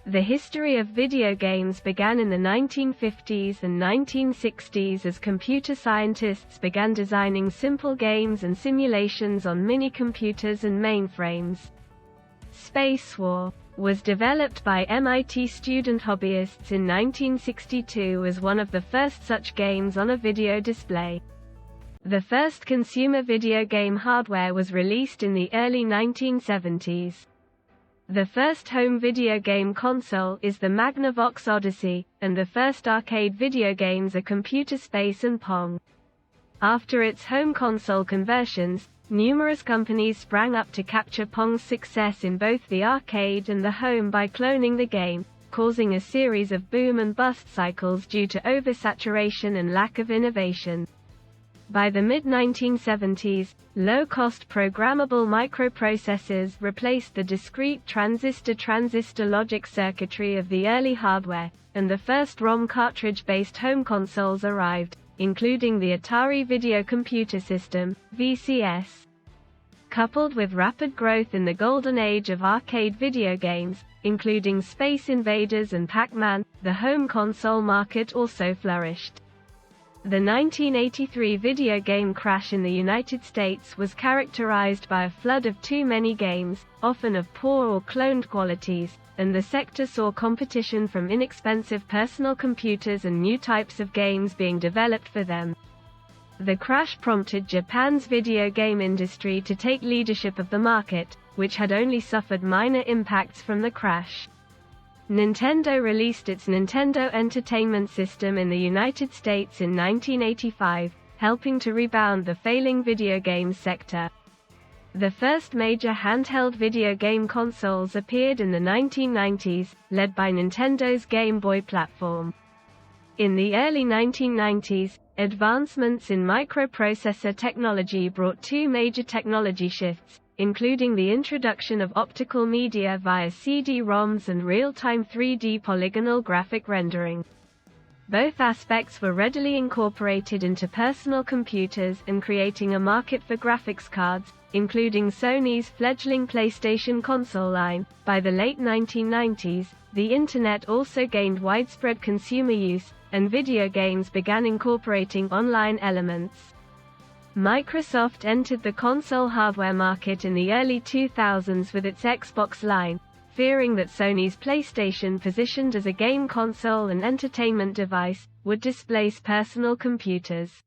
The history of video games began in the 1950s and 1960s as computer scientists began designing simple games and simulations on mini-computers and mainframes. Spacewar was developed by MIT student hobbyists in 1962 as one of the first such games on a video display. The first consumer video game hardware was released in the early 1970s. The first home video game console is the Magnavox Odyssey, and the first arcade video games are Computer Space and Pong. After its home console conversions, numerous companies sprang up to capture Pong's success in both the arcade and the home by cloning the game, causing a series of boom and bust cycles due to oversaturation and lack of innovation. By the mid-1970s, low-cost programmable microprocessors replaced the discrete transistor logic circuitry of the early hardware, and the first ROM cartridge-based home consoles arrived, including the Atari Video Computer System, VCS. Coupled with rapid growth in the golden age of arcade video games, including Space Invaders and Pac-Man, the home console market also flourished. The 1983 video game crash in the United States was characterized by a flood of too many games, often of poor or cloned qualities, and the sector saw competition from inexpensive personal computers and new types of games being developed for them. The crash prompted Japan's video game industry to take leadership of the market, which had only suffered minor impacts from the crash. Nintendo released its Nintendo Entertainment System in the United States in 1985, helping to rebound the failing video games sector. The first major handheld video game consoles appeared in the 1990s, led by Nintendo's Game Boy platform. In the early 1990s, advancements in microprocessor technology brought two major technology shifts, including the introduction of optical media via CD-ROMs and real-time 3D polygonal graphic rendering. Both aspects were readily incorporated into personal computers and creating a market for graphics cards, including Sony's fledgling PlayStation console line. By the late 1990s, the Internet also gained widespread consumer use, and video games began incorporating online elements. Microsoft entered the console hardware market in the early 2000s with its Xbox line, fearing that Sony's PlayStation, positioned as a game console and entertainment device, would displace personal computers.